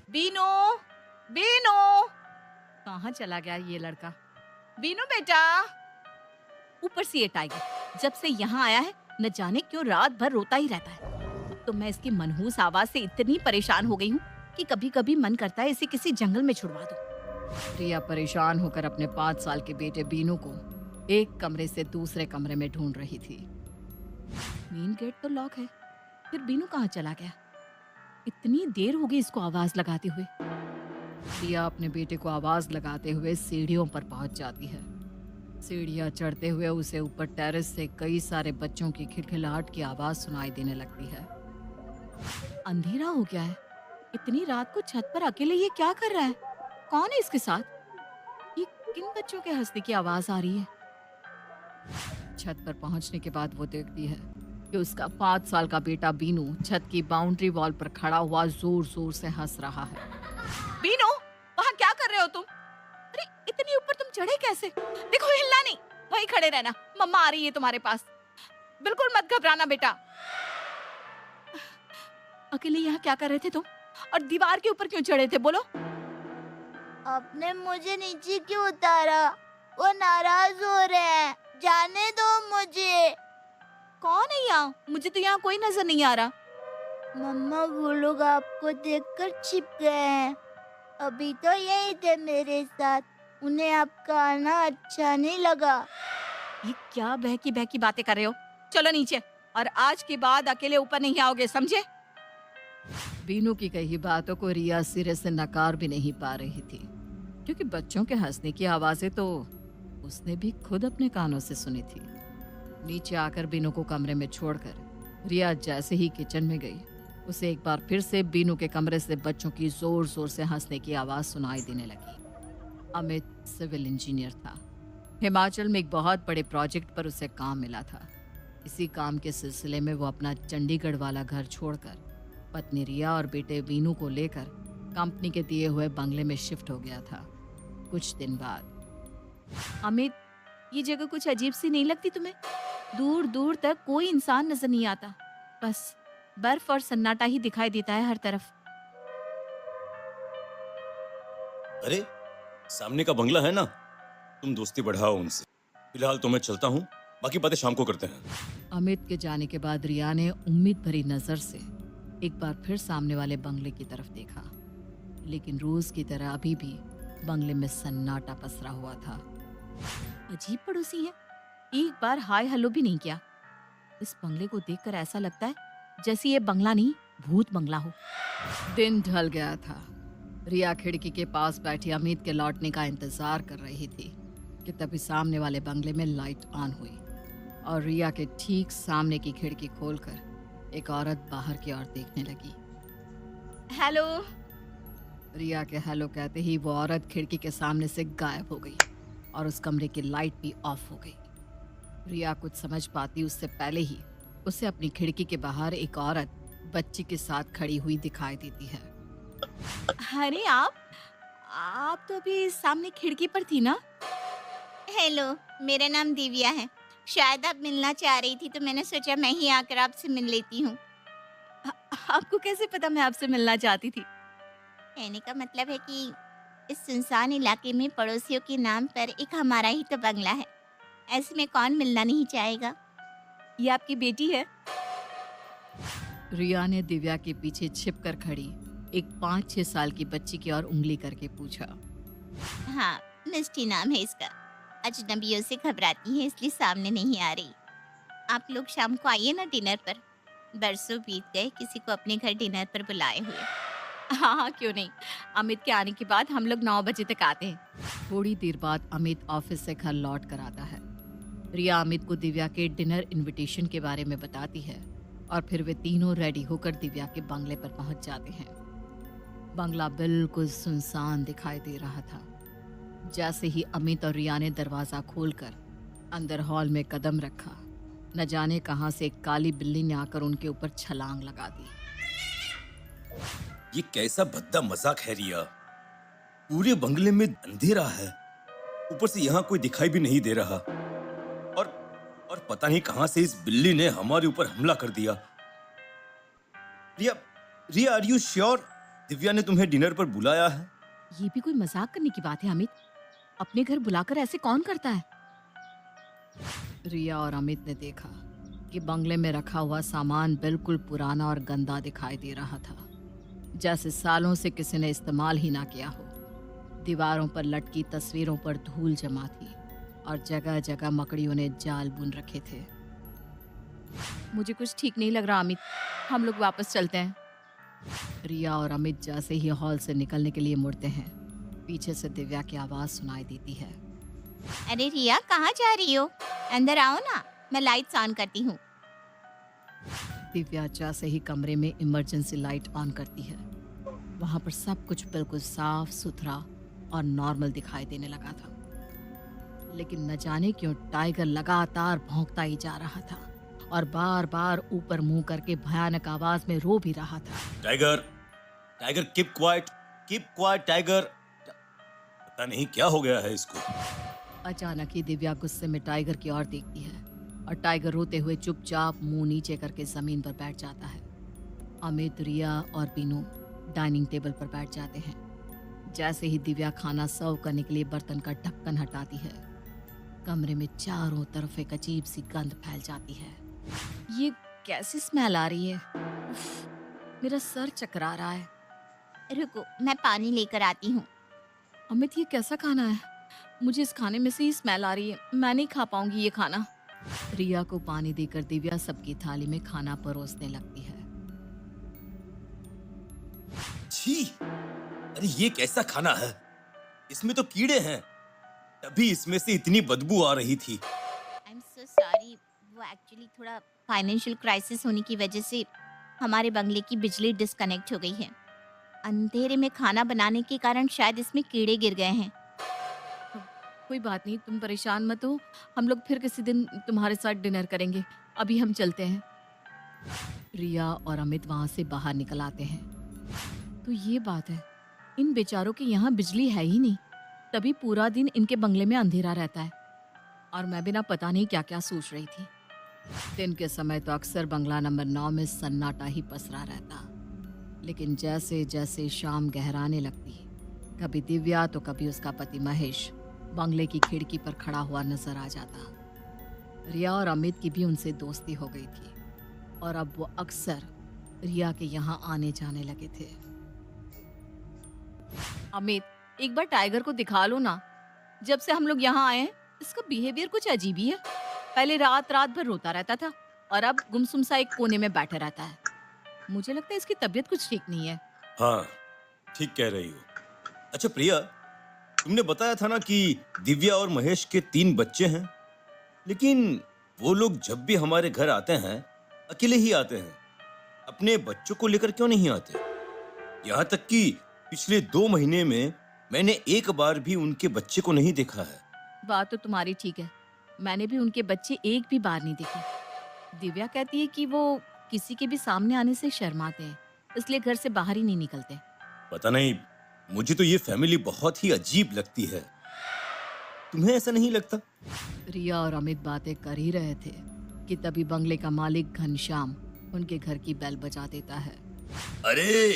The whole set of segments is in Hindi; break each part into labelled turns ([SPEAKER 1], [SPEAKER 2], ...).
[SPEAKER 1] बीनू, बीनू, कहाँ चला गया ये लड़का? बीनू बेटा। ऊपर से ये टाइगर जब से यहाँ आया है न जाने क्यों रात भर रोता ही रहता है। अब तो मैं इसकी मनहूस आवाज से इतनी परेशान हो गई हूँ कि कभी-कभी मन करता है इसे किसी जंगल में छुड़वा दूं। रिया परेशान होकर अपने 5 साल के बेटे बीनू को एक कमरे से दूसरे कमरे में ढूंढ रही थी। मेन गेट तो लॉक है, फिर बीनू कहाँ चला गया? इतनी देर हो गई इसको आवाज लगाते हुए। रिया अपने बेटे को आवाज लगाते हुए सीढ़ियों पर पहुंच जाती है। सीढ़ियां चढ़ते हुए उसे ऊपर टेरेस से कई सारे बच्चों की खिलखिलाहट की आवाज सुनाई देने लगती है। अंधेरा हो गया है, इतनी रात को छत पर अकेले ये क्या कर रहा है? कौन है इसके साथ? ये किन बच्चों के हंसने की आवाज आ रही है? छत पर पहुंचने के बाद वो देखती है कि उसका 5 साल का बेटा बीनू छत की बाउंड्री वॉल पर खड़ा हुआ जोर जोर से हंस रहा है। बीनू, वहाँ क्या कर रहे हो तुम? अरे इतनी ऊपर तुम चढ़े कैसे? देखो हिलना नहीं, वहीं खड़े रहना, मम्मा आ रही है तुम्हारे पास। बिल्कुल मत घबराना बेटा। अकेले यहाँ क्या कर रहे थे तुम? और दीवार के ऊपर क्यों चढ़े थे बोलो?
[SPEAKER 2] आपने मुझे नीचे क्यों उतारा? वो नाराज हो रहे हैं, जाने दो मुझे।
[SPEAKER 1] कौन है यहाँ? मुझे तो यहाँ कोई नजर नहीं आ रहा।
[SPEAKER 2] मम्मा वो लोग आपको देखकर छिप गए हैं। अभी तो यही थे मेरे साथ, उन्हें आपका आना अच्छा नहीं लगा।
[SPEAKER 1] ये क्या बहकी बहकी बातें कर रहे हो? चलो नीचे, और आज के बाद अकेले ऊपर नहीं आओगे, समझे? बीनू की कही बातों को रिया सिरे से नकार भी नहीं पा रही थी, क्योंकि बच्चों के हंसने की आवाजें तो उसने भी खुद अपने कानों से सुनी थी। नीचे आकर बीनू को कमरे में छोड़कर रिया जैसे ही किचन में गई, उसे एक बार फिर से बीनू के कमरे से बच्चों की जोर जोर से हंसने की आवाज सुनाई देने लगी। अमित सिविल इंजीनियर था। हिमाचल में एक बहुत बड़े प्रोजेक्ट पर उसे काम मिला था। इसी काम के सिलसिले में वो अपना चंडीगढ़ वाला घर छोड़कर पत्नी रिया और बेटे बीनू को लेकर कंपनी के दिए हुए बंगले में शिफ्ट हो गया था। कुछ दिन बाद, अमित, ये जगह कुछ अजीब सी नहीं लगती तुम्हें? दूर दूर तक कोई इंसान नजर नहीं आता, बस बर्फ और सन्नाटा ही दिखाई देता है हर तरफ।
[SPEAKER 3] अरे सामने का बंगला है ना, तुम दोस्ती बढ़ाओ उनसे। फिलहाल तो मैं चलता हूँ, बाकी बातें शाम को करते हैं।
[SPEAKER 1] अमित के जाने के बाद रिया ने उम्मीद भरी नजर से एक बार फिर सामने वाले बंगले की तरफ देखा, लेकिन रोज की तरह अभी भी बंगले में सन्नाटा पसरा हुआ था। अजीब पड़ोसी है, एक बार हाय हेलो भी नहीं किया। इस बंगले को देखकर ऐसा लगता है जैसे ये बंगला नहीं, भूत बंगला हो। दिन ढल गया था। रिया खिड़की के पास बैठी अमित के लौटने का इंतजार कर रही थी कि तभी सामने वाले बंगले में लाइट ऑन हुई और रिया के ठीक सामने की खिड़की खोलकर एक औरत बाहर की ओर देखने लगी। हेलो। रिया के हेलो कहते ही वो औरत खिड़की के सामने से गायब हो गई और उस कमरे की लाइट भी ऑफ हो गई। रिया कुछ समझ पाती उससे पहले ही उसे अपनी खिड़की के बाहर एक औरत बच्ची के साथ खड़ी हुई दिखाई देती है। अरे आप तो अभी सामने खिड़की पर थी ना?
[SPEAKER 2] हेलो, मेरा नाम दिव्या है। शायद आप मिलना चाह रही थी तो मैंने सोचा मैं ही आकर आपसे मिल लेती हूँ।
[SPEAKER 1] आपको कैसे पता मैं आपसे मिलना चाहती थी?
[SPEAKER 2] कहने का मतलब है कि इस सुनसान इलाके में पड़ोसियों के नाम पर एक हमारा ही तो बंगला है, ऐसे में कौन मिलना नहीं चाहेगा।
[SPEAKER 1] ये आपकी बेटी है? रिया ने दिव्या के पीछे छिपकर खड़ी एक 5-6 साल की बच्ची की ओर उंगली करके पूछा।
[SPEAKER 2] हाँ, मिष्टी नाम है इसका। अजनबियों से घबराती है इसलिए सामने नहीं आ रही। आप लोग शाम को आइए ना डिनर पर। बरसों बीत गए किसी को अपने घर डिनर पर बुलाए हुए।
[SPEAKER 1] हाँ, क्यों नहीं। अमित के आने के बाद हम लोग 9 बजे तक आते हैं। थोड़ी देर बाद अमित ऑफिस से घर लौट कर आता है। रिया अमित को दिव्या के डिनर इनविटेशन के बारे में बताती है और फिर वे तीनों रेडी होकर दिव्या के बंगले पर पहुंच जाते हैं। बंगला बिल्कुल सुनसान दिखाई दे रहा था। जैसे ही अमित और रिया ने दरवाजा खोलकर अंदर हॉल में कदम रखा, न जाने कहां से एक काली बिल्ली ने आकर उनके ऊपर छलांग लगा दी।
[SPEAKER 3] ये कैसा भद्दा मजाक है रिया? पूरे बंगले में अंधेरा है, ऊपर से यहाँ कोई दिखाई भी नहीं दे रहा, और पता नहीं कहां से इस बिल्ली ने हमारे ऊपर हमला कर दिया। रिया, आर यू श्योर दिव्या ने तुम्हें डिनर पर बुलाया है?
[SPEAKER 1] ये भी कोई मजाक करने की बात है अमित? अपने घर बुलाकर ऐसे कौन करता है? रिया और अमित ने देखा कि बंगले में रखा हुआ सामान बिल्कुल पुराना और गंदा दिखाई दे रहा था, जैसे सालों से किसी ने इस्तेमाल ही ना किया हो। दीवारों पर लटकी तस्वीरों पर धूल जमा थी और जगह जगह मकड़ियों ने जाल बुन रखे थे। मुझे कुछ ठीक नहीं लग रहा अमित, हम लोग वापस चलते हैं। रिया और अमित जैसे ही हॉल से निकलने के लिए मुड़ते हैं, पीछे से दिव्या की आवाज सुनाई देती है।
[SPEAKER 2] अरे रिया, कहाँ जा रही हो? अंदर आओ ना, मैं लाइट्स ऑन करती हूँ।
[SPEAKER 1] दिव्या जैसे ही कमरे में इमरजेंसी लाइट ऑन करती है, वहां पर सब कुछ बिल्कुल साफ सुथरा और नॉर्मल दिखाई देने लगा था। लेकिन न जाने क्यों टाइगर लगातार भौंकता ही जा रहा था और बार बार ऊपर मुंह करके भयानक आवाज में रो भी रहा था।
[SPEAKER 3] Tiger, tiger keep quiet tiger. पता नहीं क्या हो गया है इसको।
[SPEAKER 1] अचानक ही दिव्या गुस्से में टाइगर की ओर देखती है और टाइगर रोते हुए चुपचाप मुंह नीचे करके जमीन पर बैठ जाता है। अमित, रिया और बीनू डाइनिंग टेबल पर बैठ जाते हैं। जैसे ही दिव्या खाना सर्व करने के लिए बर्तन का ढक्कन हटाती है, कमरे में चारों तरफ एक अजीब सी गंध फैल जाती है। ये कैसी स्मेल आ रही है? उफ, मेरा सर चकरा रहा है।
[SPEAKER 2] रुको, मैं पानी लेकर आती हूँ।
[SPEAKER 1] अमित, ये कैसा खाना है? मुझे इस खाने में से ही स्मेल आ रही है, मैं नहीं खा पाऊंगी ये खाना। रिया को पानी देकर दिव्या सबकी थाली में खाना परोसने लगती है।
[SPEAKER 3] छी, अरे ये कैसा खाना है? इसमें तो कीड़े हैं, तभी इसमें से इतनी बदबू आ रही थी।
[SPEAKER 2] आई एम सो सॉरी, वो एक्चुअली थोड़ा फाइनेंशियल क्राइसिस होने की वजह से हमारे बंगले की बिजली डिस्कनेक्ट हो गई है। अंधेरे में खाना बनाने के कारण शायद इसमें कीड़े गिर गए हैं।
[SPEAKER 1] कोई बात नहीं, तुम परेशान मत हो, हम लोग फिर किसी दिन तुम्हारे साथ डिनर करेंगे। अभी हम चलते हैं। रिया और अमित वहां से बाहर निकल आते हैं। तो ये बात है, इन बेचारों के यहाँ बिजली है ही नहीं, तभी पूरा दिन इनके बंगले में अंधेरा रहता है। और मैं भी ना पता नहीं क्या क्या सोच रही थी। दिन के समय तो अक्सर बंगला नंबर 9 में सन्नाटा ही पसरा रहता, लेकिन जैसे जैसे शाम गहराने लगती, कभी दिव्या तो कभी उसका पति महेश बंगले की खिड़की पर खड़ा हुआ नजर आ जाता। रिया और अमित की भी उनसे दोस्ती हो गई थी और अब वो अक्सर रिया के यहाँ आने जाने लगे थे। अमित, एक बार टाइगर को दिखा लो ना। जब से हम लोग यहाँ आए हैं, इसका बिहेवियर कुछ अजीब ही है। पहले रात रात भर रोता रहता था और अब गुमसुम सा एक कोने में बैठा रहता है। मुझे लगता है इसकी तबीयत कुछ ठीक नहीं है।
[SPEAKER 3] हाँ, ठीक कह रही हो। अच्छा प्रिया, तुमने बताया था ना कि दिव्या और महेश के 3 बच्चे हैं, लेकिन वो लोग जब भी हमारे घर आते हैं अकेले ही आते हैं, अपने बच्चों को लेकर क्यों नहीं आते? यहाँ तक कि पिछले 2 महीने में मैंने एक बार भी उनके बच्चे को नहीं देखा है।
[SPEAKER 1] बात तो तुम्हारी ठीक है, मैंने भी उनके बच्चे एक भी बार नहीं देखे। दिव्या कहती है कि वो किसी के भी सामने आने से शर्माते हैं, इसलिए घर से बाहर ही नहीं निकलते।
[SPEAKER 3] पता नहीं, मुझे तो ये फैमिली बहुत ही अजीब लगती है। तुम्हें ऐसा नहीं लगता?
[SPEAKER 1] रिया और अमित बातें कर ही रहे थे कि तभी बंगले का मालिक घनश्याम उनके घर की बेल बजा देता है।
[SPEAKER 3] अरे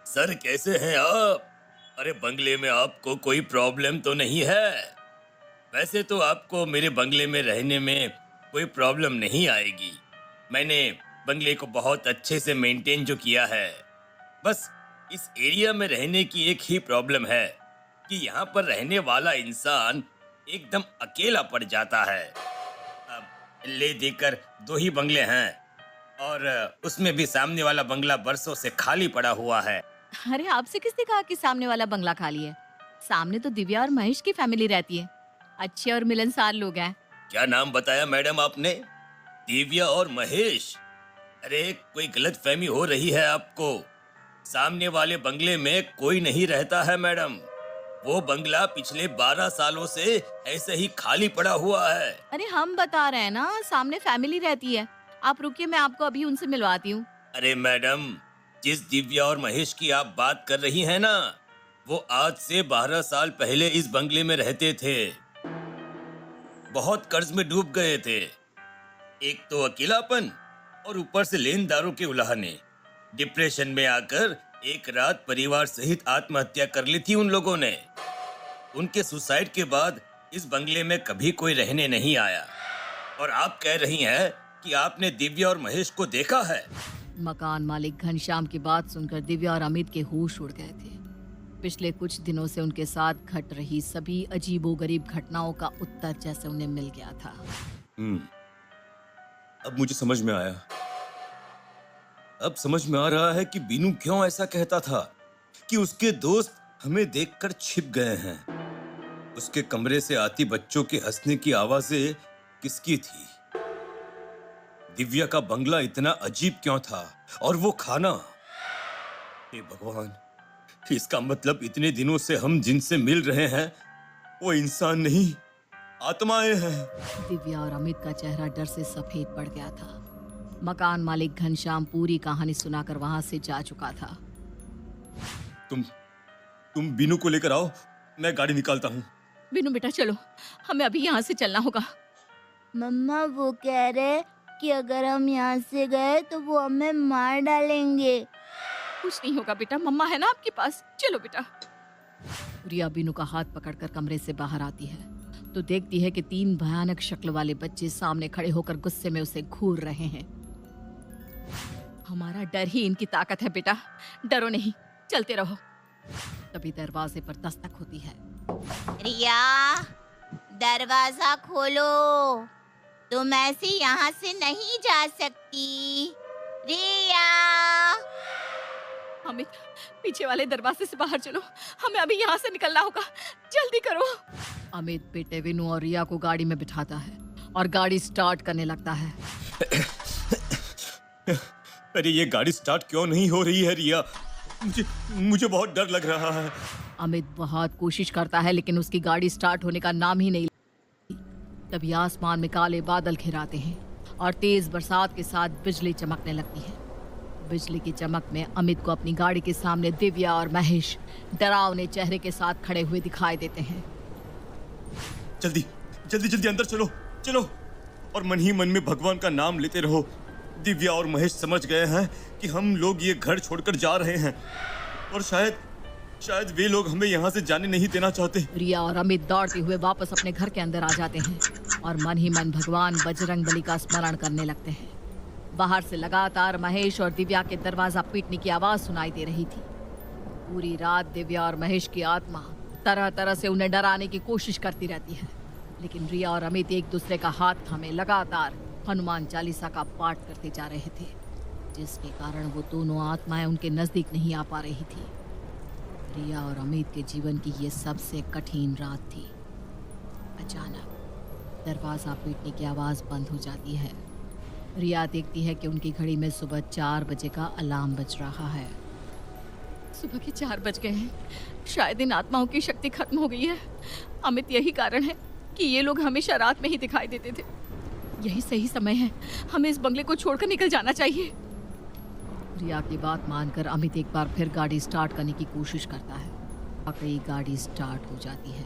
[SPEAKER 3] सर, कैसे हैं आप? अरे बंगले में आपको कोई प्रॉब्लम तो नहीं है? वैसे तो आपको मेरे बंगले में रहने में कोई प्रॉब्लम नहीं आएगी। मैंने बंगले को बहुत अच्छे से मेंटेन जो किया है। बस इस एरिया में रहने की एक ही प्रॉब्लम है कि यहाँ पर रहने वाला इंसान एकदम अकेला पड़ जाता है। अब ले देकर 2 ही बंगले हैं और उसमें भी सामने वाला बंगला बरसों से खाली पड़ा हुआ है।
[SPEAKER 1] अरे आपसे किसने कहा कि सामने वाला बंगला खाली है? सामने तो दिव्या और महेश की फैमिली रहती है, अच्छे और मिलनसार लोग हैं।
[SPEAKER 3] क्या नाम बताया मैडम आपने? दिव्या और महेश? अरे कोई गलतफहमी हो रही है आपको। सामने वाले बंगले में कोई नहीं रहता है मैडम। वो बंगला पिछले 12 सालों से ऐसे ही खाली पड़ा हुआ है।
[SPEAKER 1] अरे हम बता रहे हैं ना, सामने फैमिली रहती है। आप रुकिए, मैं आपको अभी उनसे मिलवाती हूँ।
[SPEAKER 3] अरे मैडम, जिस दिव्या और महेश की आप बात कर रही हैं ना, वो आज से 12 साल पहले इस बंगले में रहते थे। बहुत कर्ज में डूब गए थे। एक तो अकेलापन और ऊपर से लेनदारों के उलाहने। डिप्रेशन में आकर एक रात परिवार सहित आत्महत्या कर ली थी उन लोगों ने। उनके सुसाइड के बाद इस बंगले में कभी कोई रहने नहीं आया। और आप कह रही हैं कि आपने दिव्या और महेश को देखा है।
[SPEAKER 1] मकान मालिक घनश्याम की बात सुनकर दिव्या और अमित के होश उड़ गए थे। पिछले कुछ दिनों से उनके साथ घट रही सभी अजीबोगरीब घटनाओं का उत्तर जैसे उन्हें मिल गया था।
[SPEAKER 3] अब मुझे समझ में आया। अब समझ में आ रहा है कि बीनू क्यों ऐसा कहता था कि उसके दोस्त हमें देखकर छिप गए हैं। उसके कमरे से आती बच्चों के हंसने की आवाजें किसकी थी? दिव्या का बंगला इतना अजीब क्यों था? और वो खाना, हे भगवान, इसका मतलब इतने दिनों से हम जिनसे मिल रहे हैं वो इंसान नहीं, आत्माएं हैं।
[SPEAKER 1] दिव्या और अमित का चेहरा डर से सफेद पड़ गया था। मकान मालिक घनश्याम पूरी कहानी सुनाकर वहां से जा चुका था।
[SPEAKER 3] तुम बीनू को लेकर आओ, मैं गाड़ी निकालता हूँ।
[SPEAKER 1] बीनू बेटा चलो, हमें अभी यहाँ से चलना होगा।
[SPEAKER 2] मम्मा वो कह रहे कि अगर हम यहाँ से गए तो वो हमें मार डालेंगे।
[SPEAKER 1] कुछ नहीं होगा बेटा, मम्मा है ना आपके पास, चलो बेटा। रिया बीनू का हाथ पकड़कर कमरे से बाहर आती है तो देखती है कि 3 भयानक शक्ल वाले बच्चे सामने खड़े होकर गुस्से में उसे घूर रहे हैं। हमारा डर ही इनकी ताकत है बेटा, डरो नहीं, चलते रहो। तभी दरवाजे पर दस्तक होती है।
[SPEAKER 2] रिया, दरवाजा खोलो, तुम ऐसे यहाँ से नहीं जा सकती। रिया।
[SPEAKER 1] अमित, पीछे वाले दरवाजे से बाहर चलो, हमें अभी यहाँ से निकलना होगा, जल्दी करो। अमित बेटे विनू और रिया को गाड़ी में बिठाता है और गाड़ी स्टार्ट करने लगता है।
[SPEAKER 3] अरे ये गाड़ी स्टार्ट क्यों नहीं हो रही है रिया? मुझे बहुत डर लग रहा है।
[SPEAKER 1] अमित बहुत कोशिश करता है लेकिन उसकी गाड़ी स्टार्ट होने का नाम ही नहीं लेती। तभी आसमान में काले बादल घिराते हैं और तेज बरसात के साथ बिजली चमकने लगती है। बिजली की चमक में अमित को अपनी गाड़ी के सामने दिव्या और महेश डरावने चेहरे के साथ खड़े हुए दिखाई देते हैं।
[SPEAKER 3] जल्दी जल्दी जल्दी अंदर चलो चलो, और मन ही मन में भगवान का नाम लेते रहो। दिव्या और महेश समझ गए हैं कि हम लोग ये घर छोड़कर जा रहे हैं और शायद वे लोग हमें यहाँ से जाने नहीं देना चाहते।
[SPEAKER 1] रिया और अमित दौड़ते हुए वापस अपने घर के अंदर आ जाते हैं और मन ही मन भगवान बजरंगबली का स्मरण करने लगते हैं। बाहर से लगातार महेश और दिव्या के दरवाजा पीटने की आवाज सुनाई दे रही थी। पूरी रात दिव्या और महेश की आत्मा तरह तरह से उन्हें डराने की कोशिश करती रहती है, लेकिन रिया और अमित एक दूसरे का हाथ थामे लगातार हनुमान चालीसा का पाठ करते जा रहे थे, जिसके कारण वो दोनों आत्माएं उनके नजदीक नहीं आ पा रही थी। रिया और अमित के जीवन की ये सबसे कठिन रात थी। अचानक दरवाजा पीटने की आवाज बंद हो जाती है। रिया देखती है कि उनकी घड़ी में सुबह 4 बजे का अलार्म बज रहा है। सुबह के 4 बज गए हैं, शायद इन आत्माओं की शक्ति खत्म हो गई है। अमित, यही कारण है कि ये लोग हमेशा रात में ही दिखाई देते थे। यही सही समय है, हमें इस बंगले को छोड़कर निकल जाना चाहिए। रिया की बात मानकर अमित एक बार फिर गाड़ी स्टार्ट करने की कोशिश करता है। वाकई गाड़ी स्टार्ट हो जाती है।